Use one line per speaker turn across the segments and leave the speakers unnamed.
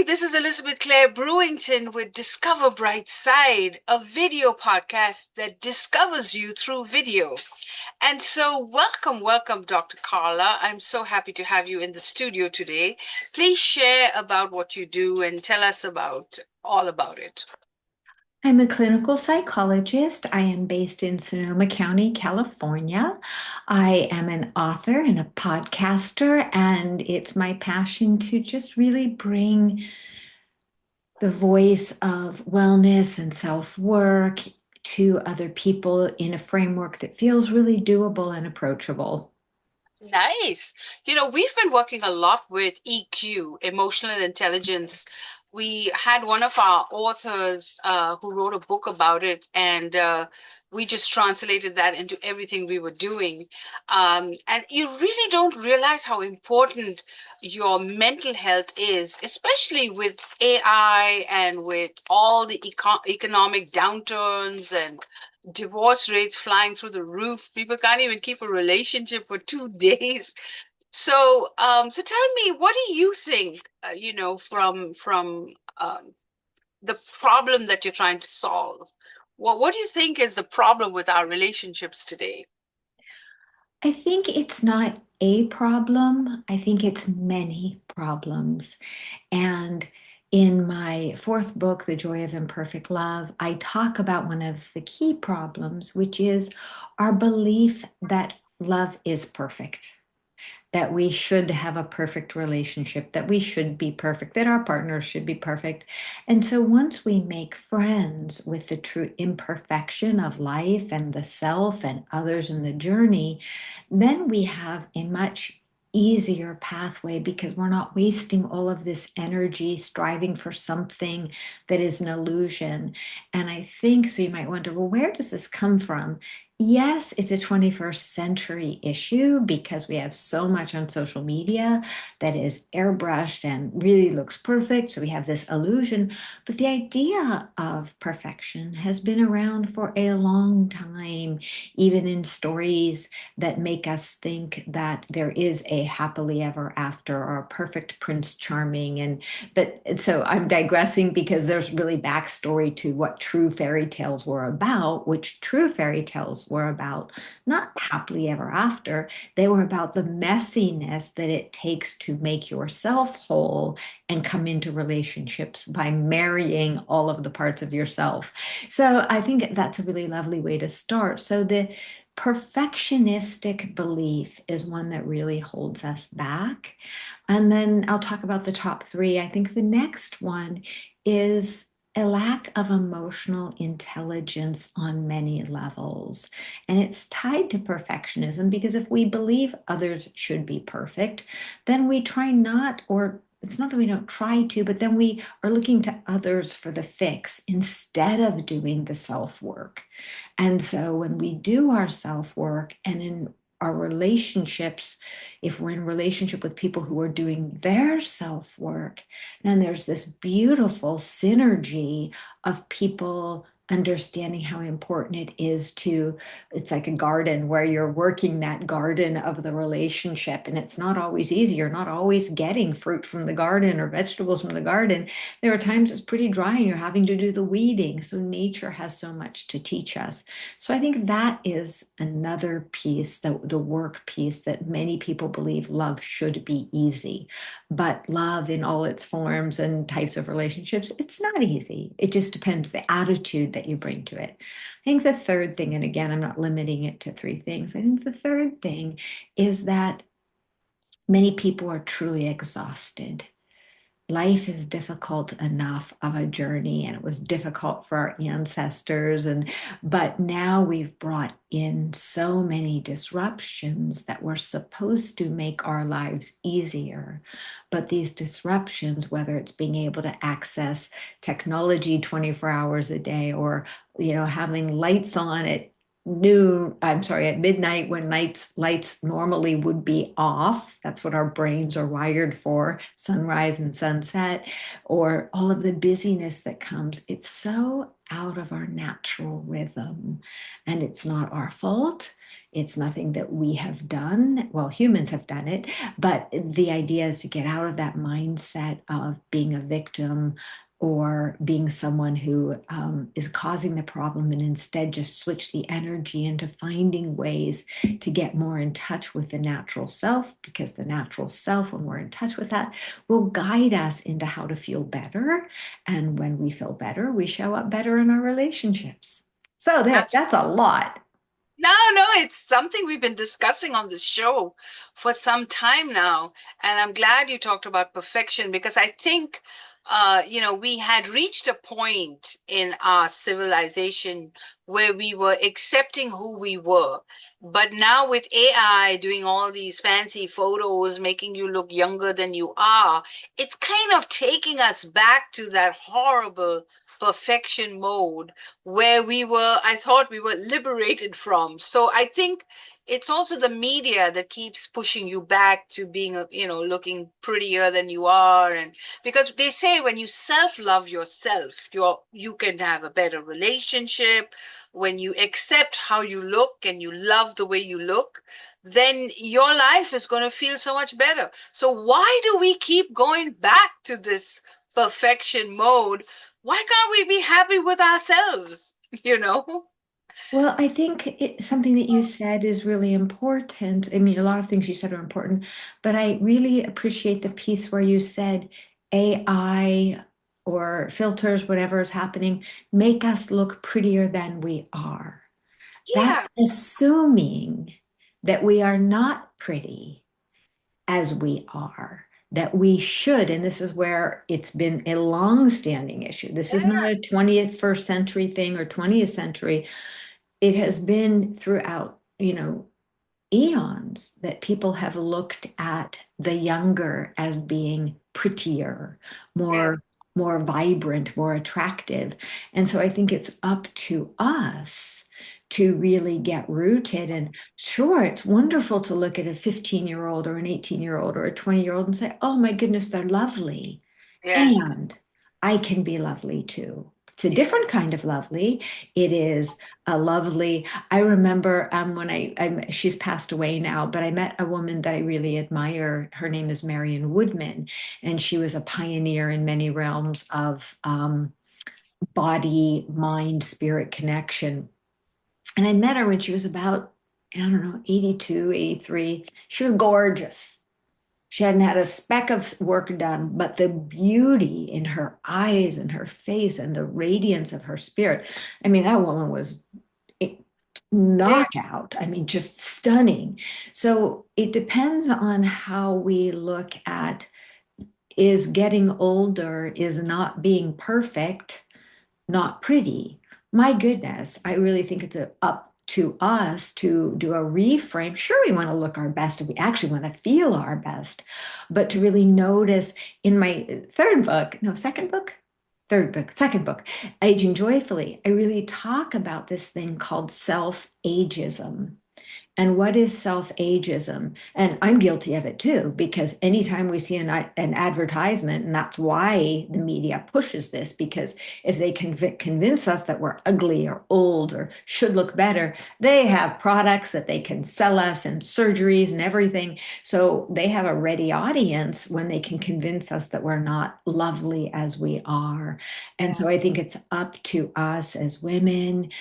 This is Elizabeth Clare Brewington with Discover Brightside, a video podcast that discovers you through video. And so, welcome, Dr. Carla. I'm so happy to have you in the studio today. Please share about what you do and tell us about all about it.
I'm a clinical psychologist. I am based in Sonoma County, California. I am an author and a podcaster, and it's my passion to just really bring the voice of wellness and self-work to other people in a framework that feels really doable and approachable.
Nice. We've been working a lot with EQ, emotional intelligence. We had one of our authors who wrote a book about it, and we just translated that into everything we were doing. And you really don't realize how important your mental health is, especially with AI and with all the economic downturns and divorce rates flying through the roof. People can't even keep a relationship for 2 days. So tell me, what do you think? From the problem that you're trying to solve. What do you think is the problem with our relationships today?
I think it's not a problem. I think it's many problems. And in my fourth book, The Joy of Imperfect Love, I talk about one of the key problems, which is our belief that love is perfect, that we should have a perfect relationship, that we should be perfect, that our partners should be perfect. And so once we make friends with the true imperfection of life and the self and others in the journey, then we have a much easier pathway because we're not wasting all of this energy striving for something that is an illusion. And I think so you might wonder, well, where does this come from? Yes, it's a 21st century issue because we have so much on social media that is airbrushed and really looks perfect. So we have this illusion. But the idea of perfection has been around for a long time, even in stories that make us think that there is a happily ever after or a perfect Prince Charming. But so I'm digressing because there's really backstory to what true fairy tales were about, which true fairy tales were about not happily ever after. They were about the messiness that it takes to make yourself whole and come into relationships by marrying all of the parts of yourself. So I think that's a really lovely way to start. So the perfectionistic belief is one that really holds us back. And then I'll talk about the top three. I think the next one is a lack of emotional intelligence on many levels. And it's tied to perfectionism because if we believe others should be perfect, then we try not, or it's not that we don't try to, but then we are looking to others for the fix instead of doing the self work. And so when we do our self work and in our relationships, if we're in relationship with people who are doing their self work, then there's this beautiful synergy of people understanding how important it is to, it's like a garden where you're working that garden of the relationship. And it's not always easy. You're not always getting fruit from the garden or vegetables from the garden. There are times it's pretty dry and you're having to do the weeding. So nature has so much to teach us. So I think that is another piece, the work piece, that many people believe love should be easy. But love in all its forms and types of relationships, it's not easy. It just depends the attitude that you bring to it. I think the third thing, and again, I'm not limiting it to three things. I think the third thing is that many people are truly exhausted. Life is difficult enough of a journey, and it was difficult for our ancestors, but now we've brought in so many disruptions that were supposed to make our lives easier. But these disruptions, whether it's being able to access technology 24 hours a day, or having lights on at at midnight when lights normally would be off. That's what our brains are wired for, sunrise and sunset, or all of the busyness that comes. It's so out of our natural rhythm. And it's not our fault. It's nothing that we have done. Well, humans have done it, but the idea is to get out of that mindset of being a victim or being someone who is causing the problem, and instead just switch the energy into finding ways to get more in touch with the natural self, because the natural self, when we're in touch with that, will guide us into how to feel better. And when we feel better, we show up better in our relationships. So that's a lot.
No, no, it's something we've been discussing on the show for some time now. And I'm glad you talked about perfection because I think, we had reached a point in our civilization where we were accepting who we were. But now with AI doing all these fancy photos, making you look younger than you are, it's kind of taking us back to that horrible perfection mode where I thought we were liberated from. So I think it's also the media that keeps pushing you back to being, looking prettier than you are. And because they say when you self-love yourself, you can have a better relationship. When you accept how you look and you love the way you look, then your life is going to feel so much better. So why do we keep going back to this perfection mode? Why can't we be happy with ourselves? You know?
Well, I think something that you said is really important. I mean, a lot of things you said are important, but I really appreciate the piece where you said AI or filters, whatever is happening, make us look prettier than we are.
Yeah,
That's assuming that we are not pretty as we are, that we should. And this is where it's been a long-standing issue. This is not a 20th, first century thing or 20th century. It has been throughout, eons that people have looked at the younger as being prettier,
yeah,
more more vibrant, more attractive. And so I think it's up to us to really get rooted. And sure, it's wonderful to look at a 15-year-old or an 18-year-old or a 20-year-old and say, oh my goodness, they're lovely.
yeah,
And I can be lovely too. It's a
yeah,
different kind of lovely. It is a lovely. I remember when she's passed away now, but I met a woman that I really admire. Her name is Marion Woodman, and she was a pioneer in many realms of body, mind, spirit connection. And I met her when she was about, I don't know, 82, 83. She was gorgeous. She hadn't had a speck of work done, but the beauty in her eyes and her face and the radiance of her spirit. I mean, that woman was a
yeah,
knockout. I mean, just stunning. So it depends on how we look at, is getting older, is not being perfect, not pretty. My goodness, I really think it's up to us to do a reframe. Sure, we want to look our best and we actually want to feel our best, but to really notice in my third book, no, second book, third book, second book, Aging Joyfully, I really talk about this thing called self-ageism. And what is self-ageism? And I'm guilty of it too, because anytime we see an advertisement, and that's why the media pushes this, because if they convince us that we're ugly or old or should look better, they have products that they can sell us and surgeries and everything. So they have a ready audience when they can convince us that we're not lovely as we are. And
yeah,
so I think it's up to us as women.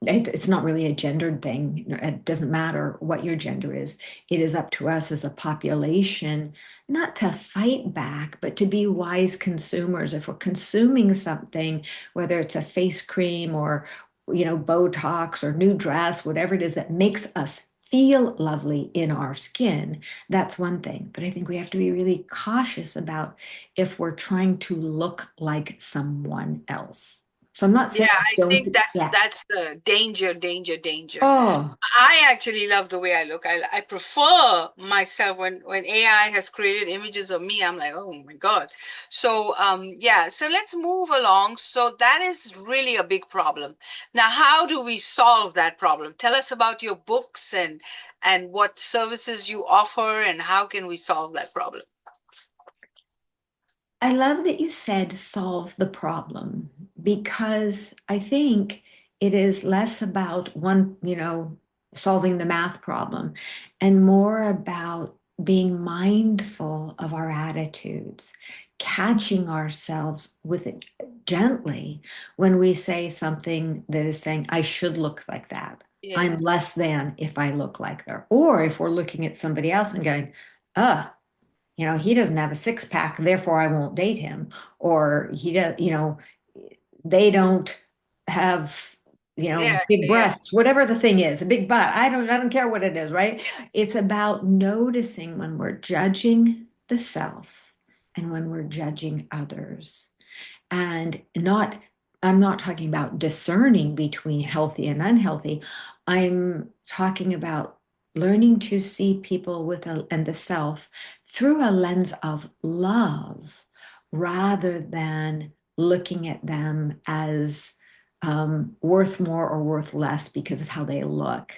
It's not really a gendered thing. It doesn't matter what your gender is. It is up to us as a population not to fight back, but to be wise consumers. If we're consuming something, whether it's a face cream or, Botox or new dress, whatever it is that makes us feel lovely in our skin, that's one thing. But I think we have to be really cautious about if we're trying to look like someone else. So I'm not
yeah.
saying
I
don't,
think that's
yeah.
that's the danger, danger, danger.
Oh,
I actually love the way I look. I prefer myself when AI has created images of me. I'm like, oh my God. So yeah. So let's move along. So that is really a big problem. Now, how do we solve that problem? Tell us about your books and what services you offer and how can we solve that problem?
I love that you said solve the problem, because I think it is less about one, solving the math problem and more about being mindful of our attitudes, catching ourselves with it gently when we say something that is saying, I should look like that. I'm
Yeah.
less than if I look like that. Or if we're looking at somebody else and going, uh, he doesn't have a six pack, therefore I won't date him. Or he does, they don't have,
Yeah.
big
Yeah.
breasts, whatever the thing is, a big butt. I don't care what it is, right? It's about noticing when we're judging the self and when we're judging others and not I'm not talking about discerning between healthy and unhealthy. I'm talking about learning to see people and the self through a lens of love rather than looking at them as worth more or worth less because of how they look.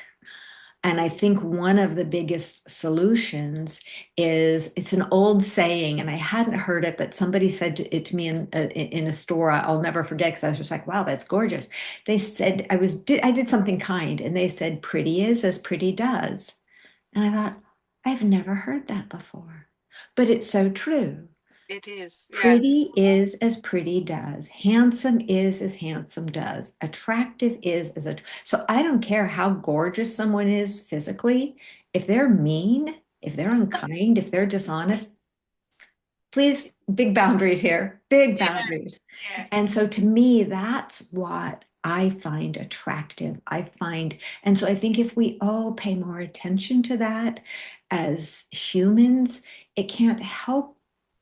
And I think one of the biggest solutions is, it's an old saying, and I hadn't heard it, but somebody said it to me in a store. I'll never forget because I was just like, wow, that's gorgeous. They said I did something kind, and they said, pretty is as pretty does. And I thought, I've never heard that before, but it's so true.
It is. Yeah.
Pretty is as pretty does. Handsome is as handsome does. Attractive is as a. So I don't care how gorgeous someone is physically. If they're mean, if they're unkind, if they're dishonest, please, big boundaries here, big
Yeah.
boundaries.
Yeah.
And so to me, that's what I find attractive. And so I think if we all pay more attention to that as humans, it can't help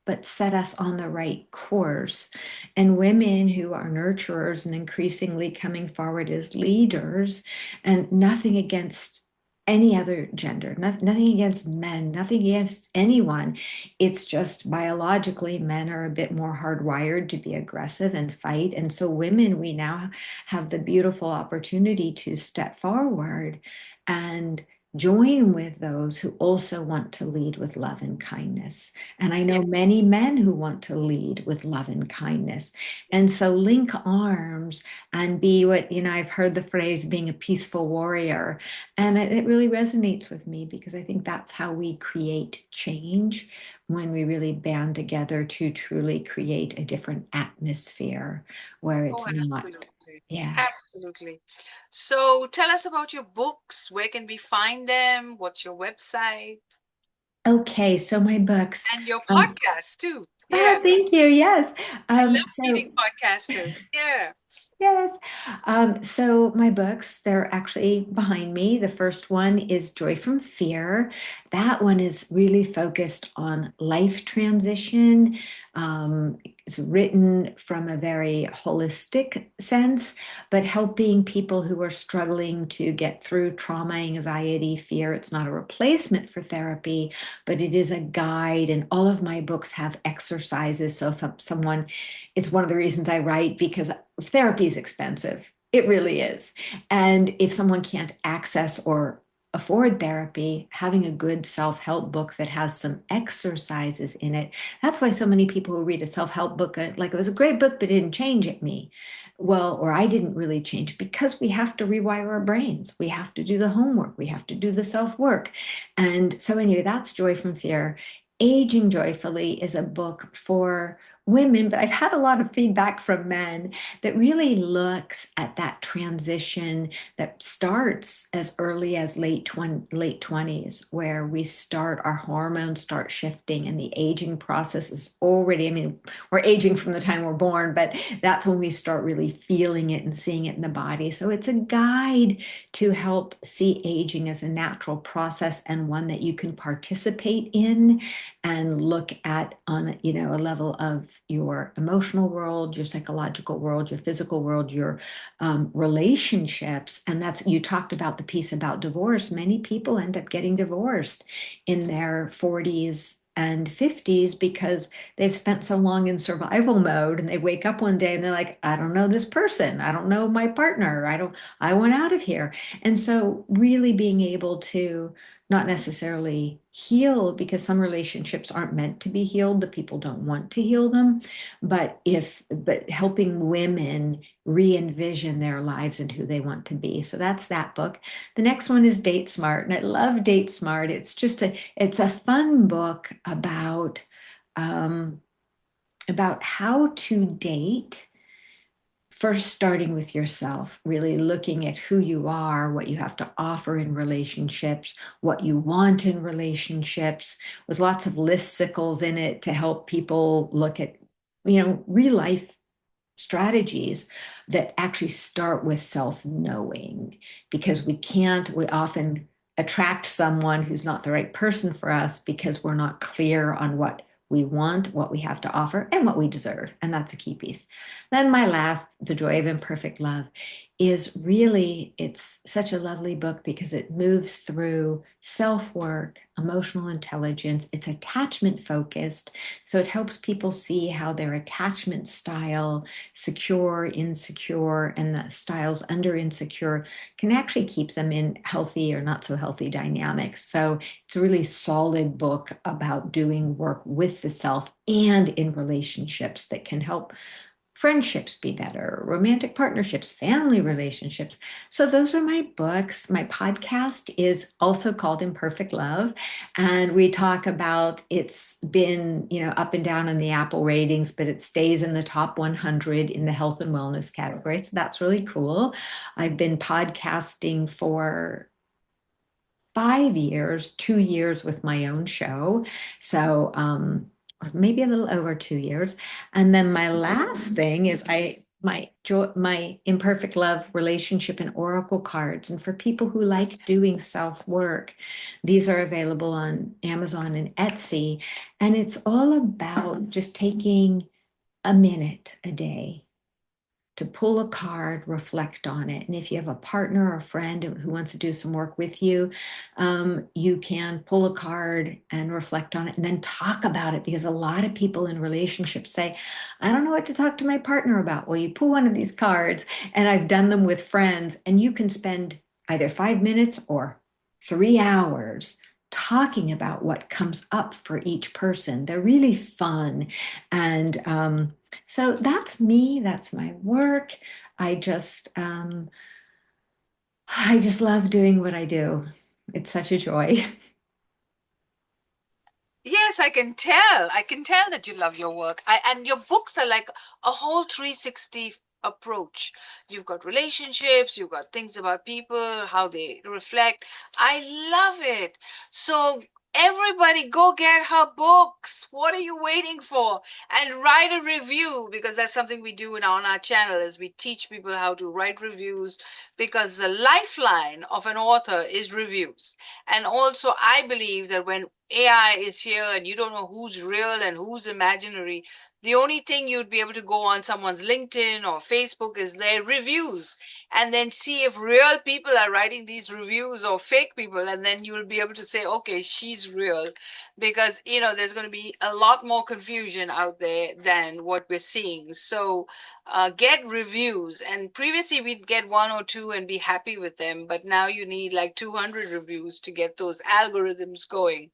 but set us on the right course. And women who are nurturers and increasingly coming forward as leaders, and nothing against any other gender, nothing against men, nothing against anyone. It's just biologically, men are a bit more hardwired to be aggressive and fight. And so, women, we now have the beautiful opportunity to step forward and join with those who also want to lead with love and kindness. And I
Yeah.
know many men who want to lead with love and kindness. And so, link arms and be what, I've heard the phrase being a peaceful warrior. And it really resonates with me because I think that's how we create change, when we really band together to truly create a different atmosphere where
Oh,
it's not,
absolutely.
yeah.
Absolutely. So tell us about your books. Where can we find them? What's your website?
Okay, so my books.
And your
Um,
podcast too. Yeah.
Thank you. Yes.
I love
So
meeting podcasters. Yeah.
yes. So my books, they're actually behind me. The first one is Joy from Fear. That one is really focused on life transition. It's written from a very holistic sense, but helping people who are struggling to get through trauma, anxiety, fear. It's not a replacement for therapy, but it is a guide. And all of my books have exercises. So if someone, it's one of the reasons I write, because therapy is expensive. It really is. And if someone can't access or afford therapy, having a good self-help book that has some exercises in it. That's why so many people who read a self-help book, like, it was a great book, but it didn't change at me. Well, or I didn't really change, because we have to rewire our brains. We have to do the homework. We have to do the self-work. And so anyway, that's Joy from Fear. Aging Joyfully is a book for women, but I've had a lot of feedback from men that really looks at that transition that starts as early as late 20s, where we start, our hormones start shifting, and the aging process is already, I mean, we're aging from the time we're born, but that's when we start really feeling it and seeing it in the body. So it's a guide to help see aging as a natural process, and one that you can participate in and look at on, a level of your emotional world, your psychological world, your physical world, your relationships. And that's, you talked about the piece about divorce. Many people end up getting divorced in their 40s and 50s because they've spent so long in survival mode, and they wake up one day and they're like, I don't know this person, I don't know my partner, I want out of here. And so really being able to not necessarily heal, because some relationships aren't meant to be healed. The people don't want to heal them. But helping women re-envision their lives and who they want to be. So that's that book. The next one is Date Smart. And I love Date Smart. It's a fun book um, about how to date, first starting with yourself, really looking at who you are, what you have to offer in relationships, what you want in relationships, with lots of listicles in it to help people look at, real life strategies that actually start with self-knowing, because we often attract someone who's not the right person for us because we're not clear on what we want, what we have to offer, and what we deserve. And that's a key piece. Then my last, The Joy of Imperfect Love, is really, it's such a lovely book because it moves through self-work, emotional intelligence. It's attachment focused. So it helps people see how their attachment style, secure, insecure, and the styles under insecure, can actually keep them in healthy or not so healthy dynamics. So it's a really solid book about doing work with the self and in relationships that can help friendships be better, romantic partnerships, family relationships. So those are my books. My podcast is also called Imperfect Love. And we talk about, it's been, up and down in the Apple ratings, but it stays in the top 100 in the health and wellness category. So that's really cool. I've been podcasting for 5 years, 2 years with my own show. So, maybe a little over 2 years. And then my last thing is my Imperfect Love relationship and oracle cards. And for people who like doing self work, these are available on Amazon and Etsy. And it's all about just taking a minute a day to pull a card, reflect on it. And if you have a partner or a friend who wants to do some work with you, you can pull a card and reflect on it and then talk about it. Because a lot of people in relationships say, I don't know what to talk to my partner about. Well, you pull one of these cards, and I've done them with friends, and you can spend either 5 minutes or 3 hours talking about what comes up for each person. They're really fun. And so that's me, that's my work. I just um, I just love doing what I do. It's such a joy.
Yes, I can tell. I can tell that you love your work. And your books are like a whole 360 approach. You've got relationships, you've got things about people, how they reflect. I love it. So everybody go get her books. What are you waiting for? And write a review, because that's something we do on our channel, is we teach people how to write reviews, because the lifeline of an author is reviews. And also, I believe that when AI is here and you don't know who's real and who's imaginary, the only thing you'd be able to go on someone's LinkedIn or Facebook is their reviews, and then see if real people are writing these reviews or fake people. And then you'll be able to say, okay, she's real. Because, there's going to be a lot more confusion out there than what we're seeing. So get reviews. And previously we'd get one or two and be happy with them. But now you need like 200 reviews to get those algorithms going.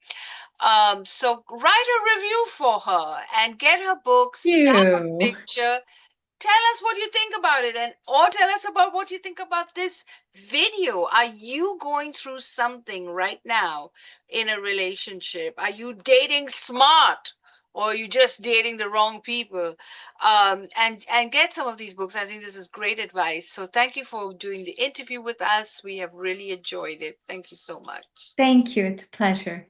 So write a review for her and get her book, snap a
You.
picture, tell us what you think about it, and or tell us about what you think about this video. Are you going through something right now in a relationship? Are you dating smart? Or are you just dating the wrong people? And get some of these books. I think this is great advice. So thank you for doing the interview with us. We have really enjoyed it. Thank you so much.
Thank you. It's a pleasure.